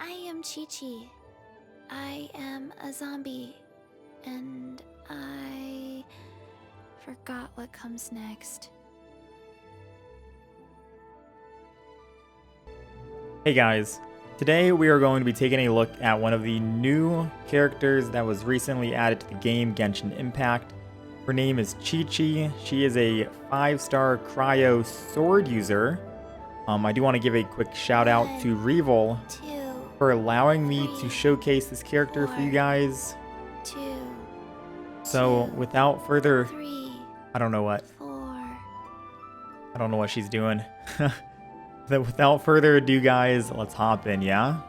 I am QIQI. I am a zombie. And I forgot what comes next. Hey guys, today we are going to be taking a look at one of the new characters that was recently added to the game, Genshin Impact. Her name is QIQI. She is a 5-star cryo sword user. I do want to give a quick shout out to Revol for allowing me to showcase this character for you guys. So without further, I don't know what she's doing. So without further ado, guys, let's hop in, yeah?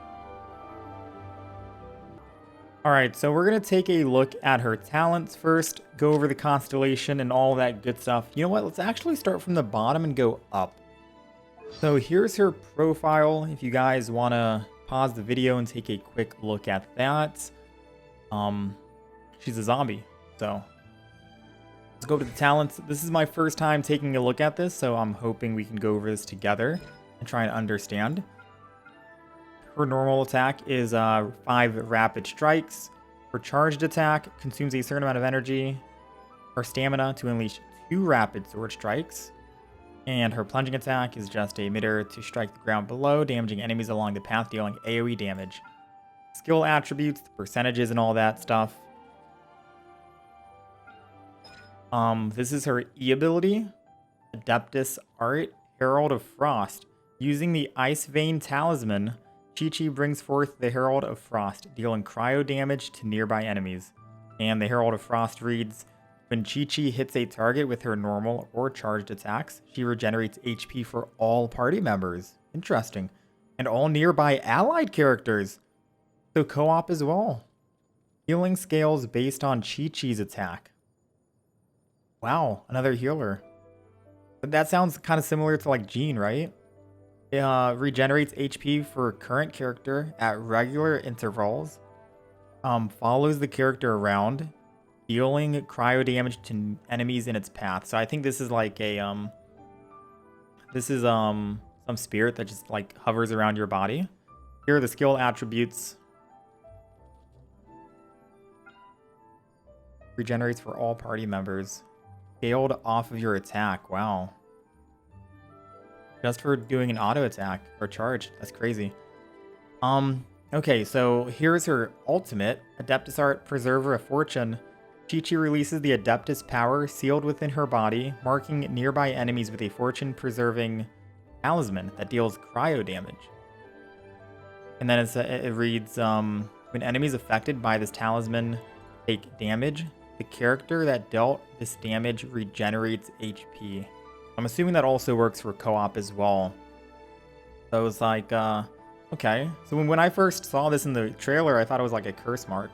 Alright, so we're going to take a look at her talents first, go over the constellation and all that good stuff. You know what? Let's actually start from the bottom and go up. So here's her profile, if you guys want to pause the video and take a quick look at that. She's a zombie, so let's go to the talents. This is my first time taking a look at this, so I'm hoping we can go over this together and try and understand. Her normal attack is 5 rapid strikes. Her charged attack consumes a certain amount of energy. Her stamina to unleash 2 rapid sword strikes. And her plunging attack is just a midair to strike the ground below, damaging enemies along the path, dealing AoE damage. Skill attributes, the percentages and all that stuff. This is her E ability, Adeptus Art, Herald of Frost. Using the Ice Vein Talisman, QIQI brings forth the Herald of Frost, dealing cryo damage to nearby enemies. And the Herald of Frost reads, when QIQI hits a target with her normal or charged attacks, she regenerates HP for all party members. Interesting. And all nearby allied characters. So co-op as well. Healing scales based on QIQI's attack. Wow, another healer. But that sounds kind of similar to like Jean, right? It regenerates HP for current character at regular intervals. Follows the character around, dealing cryo damage to enemies in its path. So I think this is like a some spirit that just like hovers around your body. Here are the skill attributes. Regenerates for all party members. Scaled off of your attack. Wow. Just for doing an auto attack or charge. That's crazy. Okay, so here's her ultimate, Adeptus Art, Preserver of Fortune. QIQI releases the Adeptus power sealed within her body, marking nearby enemies with a fortune-preserving talisman that deals cryo damage. And then it reads, when enemies affected by this talisman take damage, the character that dealt this damage regenerates HP. I'm assuming that also works for co-op as well. So I was like, okay. So when I first saw this in the trailer, I thought it was like a curse mark.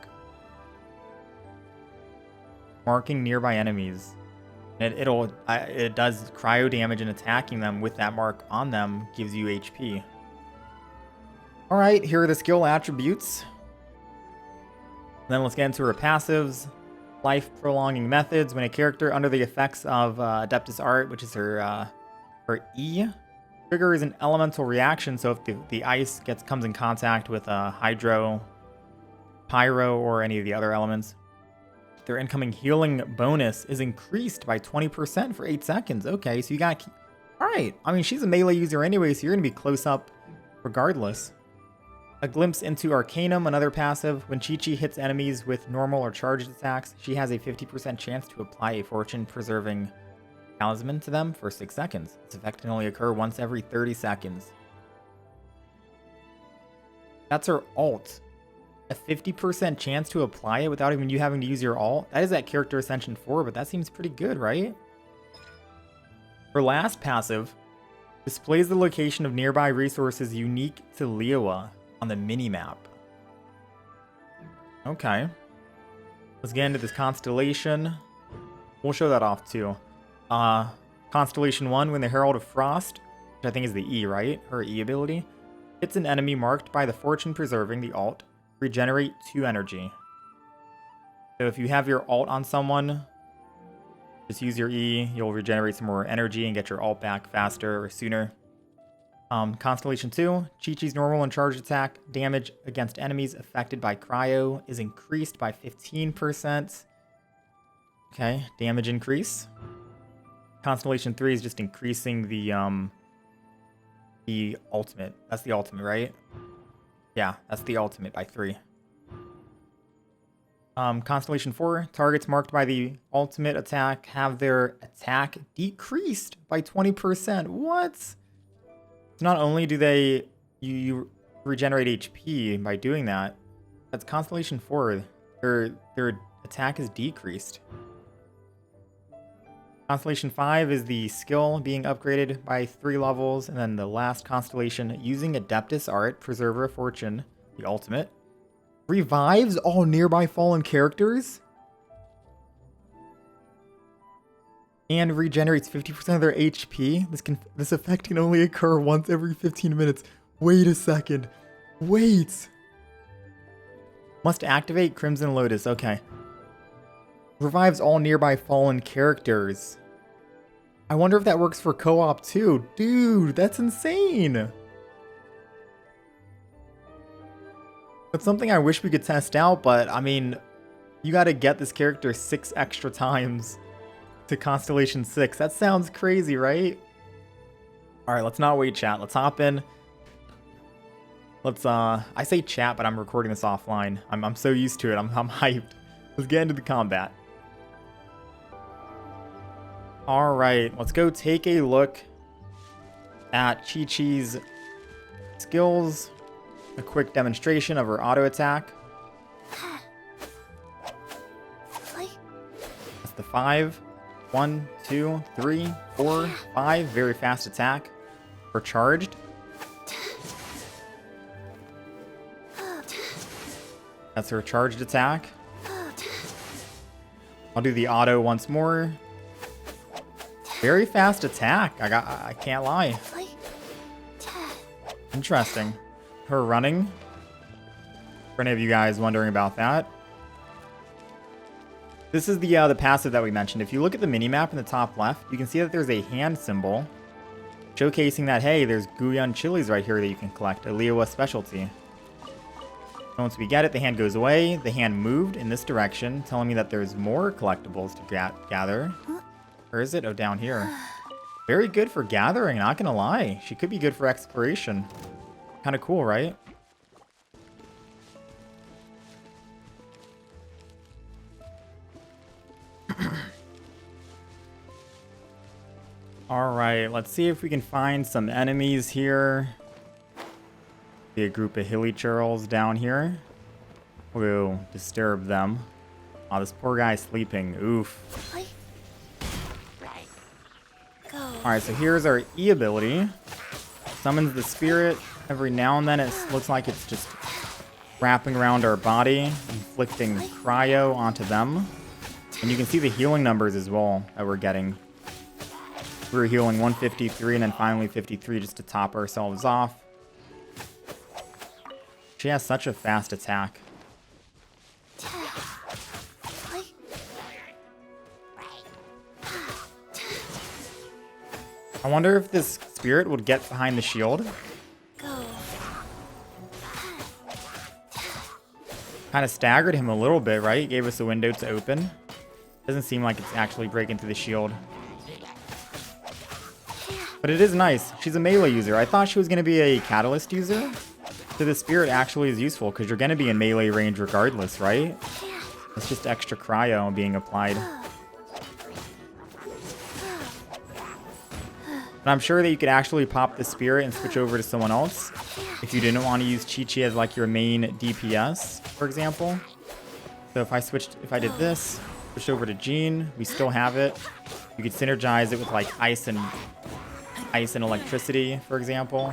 Marking nearby enemies. And it does cryo damage, and attacking them with that mark on them gives you HP. Alright, here are the skill attributes. Then let's get into her passives. Life prolonging methods. When a character under the effects of Adeptus Art, which is her E, triggers an elemental reaction. So if the ice comes in contact with hydro, pyro, or any of the other elements, their incoming healing bonus is increased by 20% for 8 seconds. Okay, so you got... Alright, I mean, she's a melee user anyway, so you're going to be close up regardless. A glimpse into Arcanum, another passive. When QIQI hits enemies with normal or charged attacks, she has a 50% chance to apply a fortune-preserving talisman to them for 6 seconds. This effect can only occur once every 30 seconds. That's her ult. A 50% chance to apply it without even you having to use your ult. That is at Character Ascension 4, but that seems pretty good, right? Her last passive displays the location of nearby resources unique to Liyue on the mini-map. Okay. Let's get into this constellation. We'll show that off too. Constellation 1, when the Herald of Frost, which I think is the E, right? Her E ability, hits an enemy marked by the fortune preserving, the alt, regenerate 2 energy. So if you have your alt on someone, just use your E, you'll regenerate some more energy and get your alt back faster or sooner. Constellation 2, Chi-Chi's normal and charged attack damage against enemies affected by cryo is increased by 15%. Okay, damage increase. Constellation 3 is just increasing the ultimate. That's the ultimate, right? Yeah, that's the ultimate by 3. Constellation 4, targets marked by the ultimate attack have their attack decreased by 20%. What? So not only do you regenerate HP by doing that, that's Constellation 4. Their attack is decreased. Constellation 5 is the skill being upgraded by 3 levels, and then the last constellation, using Adeptus Art, Preserver of Fortune, the ultimate, revives all nearby fallen characters and regenerates 50% of their HP. This effect can only occur once every 15 minutes. Wait a second. Wait. Must activate Crimson Lotus. Okay. Revives all nearby fallen characters. I wonder if that works for co-op too. Dude, that's insane. That's something I wish we could test out, but I mean, you gotta get this character 6 extra times to Constellation 6. That sounds crazy, right? Alright, let's not wait, chat. Let's hop in. Let's, I say chat, but I'm recording this offline. I'm so used to it. I'm hyped. Let's get into the combat. Alright, let's go take a look at Chi-Chi's skills. A quick demonstration of her auto attack. That's the 5. 1, 2, 3, 4, 5. Very fast attack. We're charged. That's her charged attack. I'll do the auto once more. Very fast attack. I can't lie. Interesting. Her running. For any of you guys wondering about that. This is the passive that we mentioned. If you look at the minimap in the top left, you can see that there's a hand symbol showcasing that, hey, there's Guyan chilies right here that you can collect, a Liyue specialty. Once we get it, the hand goes away. The hand moved in this direction, telling me that there's more collectibles to gather. Where is it? Oh, down here. Very good for gathering, not gonna lie. She could be good for exploration. Kind of cool, right? Alright, let's see if we can find some enemies here. See a group of hilly churls down here. We'll disturb them. Oh, this poor guy's sleeping. Oof. Alright, so here's our E ability. Summons the spirit. Every now and then it looks like it's just wrapping around our body, inflicting cryo onto them. And you can see the healing numbers as well that we're getting. We're healing 153 and then finally 53 just to top ourselves off. She has such a fast attack. I wonder if this spirit would get behind the shield. Kind of staggered him a little bit, right? Gave us a window to open. Doesn't seem like it's actually breaking through the shield. But it is nice. She's a melee user. I thought she was going to be a catalyst user. So the spirit actually is useful because you're going to be in melee range regardless, right? It's just extra cryo being applied. But I'm sure that you could actually pop the spirit and switch over to someone else if you didn't want to use Chi-Chi as like your main DPS, for example. So if I did this, switched over to Jean, we still have it. You could synergize it with like ice and electricity, for example.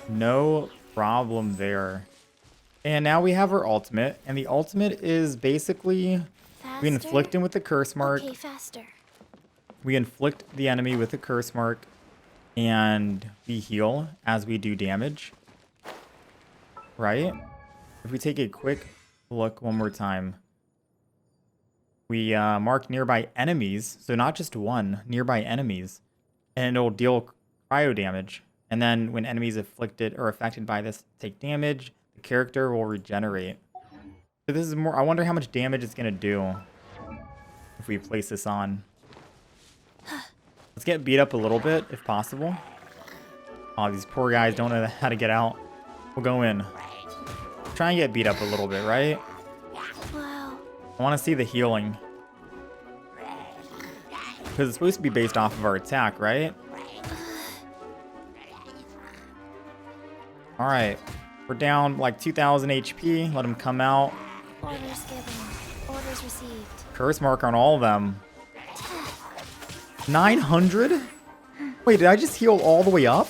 No problem there. And now we have our ultimate, and the ultimate is basically we inflict him with the curse mark. Okay, faster. We inflict the enemy with a curse mark, and we heal as we do damage. Right? If we take a quick look one more time, we mark nearby enemies, so not just one, nearby enemies, and it'll deal cryo damage. And then when enemies afflicted or affected by this take damage, the character will regenerate. So this is more, I wonder how much damage it's going to do if we place this on. Let's get beat up a little bit if possible. Oh, these poor guys don't know how to get out. We'll go in. Try and get beat up a little bit, right? Wow. I want to see the healing. Because it's supposed to be based off of our attack, right? Alright. We're down like 2,000 HP. Let them come out. Orders given. Orders received. Curse mark on all of them. 900? Wait, did I just heal all the way up?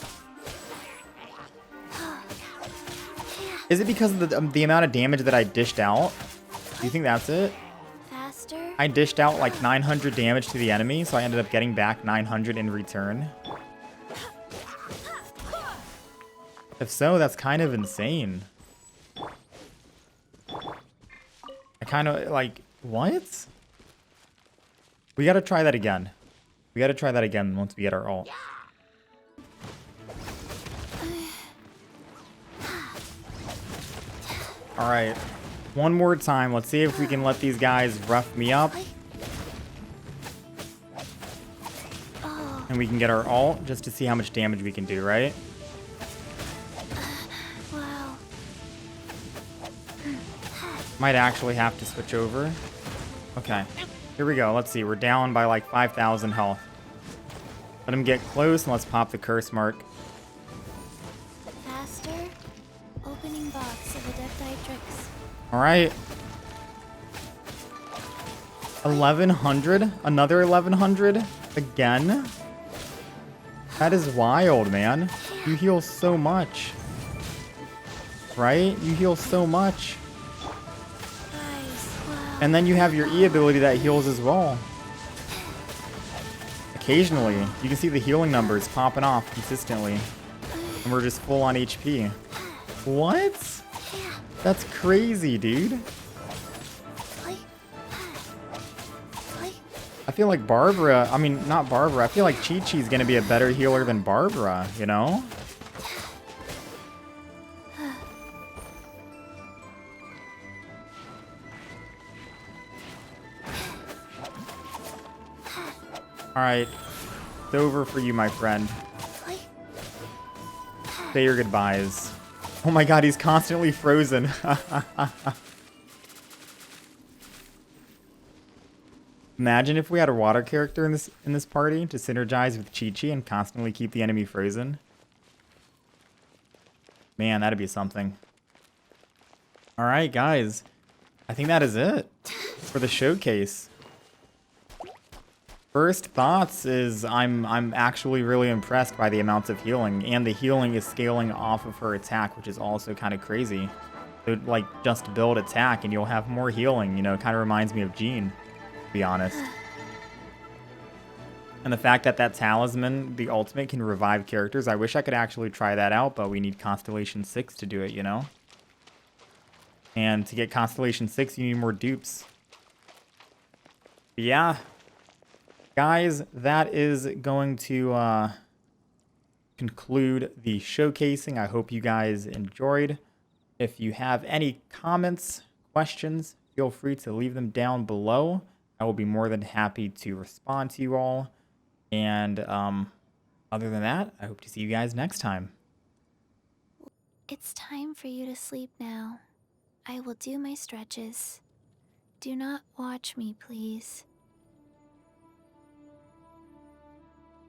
Is it because of the amount of damage that I dished out? Do you think that's it? Faster? I dished out like 900 damage to the enemy, so I ended up getting back 900 in return. If so, that's kind of insane. I kind of like, what? We gotta try that again. We gotta try that again once we get our ult. Alright. One more time. Let's see if we can let these guys rough me up. And we can get our ult just to see how much damage we can do, right? Wow. Might actually have to switch over. Okay. Here we go. Let's see. We're down by like 5,000 health. Let him get close and let's pop the curse mark. Faster? Opening box of Adepti-Trix. Alright. 1,100? Another 1,100? Again? That is wild, man. You heal so much. Right? You heal so much. Nice. Wow. And then you have your E ability that heals as well. Occasionally, you can see the healing numbers popping off consistently. And we're just full on HP. What? That's crazy, dude. I feel like Barbara, I mean, not Barbara, I feel like QIQI is going to be a better healer than Barbara, you know? Alright, it's over for you, my friend. Say your goodbyes. Oh my god, he's constantly frozen. Imagine if we had a water character in this party to synergize with QIQI and constantly keep the enemy frozen. Man, that'd be something. Alright, guys. I think that is it for the showcase. First thoughts is I'm actually really impressed by the amounts of healing, and the healing is scaling off of her attack, which is also kind of crazy. So, like, just build attack and you'll have more healing, you know, it kind of reminds me of Jean, to be honest. And the fact that that talisman, the ultimate, can revive characters, I wish I could actually try that out, but we need Constellation 6 to do it, you know? And to get Constellation 6, you need more dupes. But yeah. Guys, that is going to conclude the showcasing. I hope you guys enjoyed. If you have any comments, questions, feel free to leave them down below. I will be more than happy to respond to you all. And other than that, I hope to see you guys next time. It's time for you to sleep now. I will do my stretches. Do not watch me, please.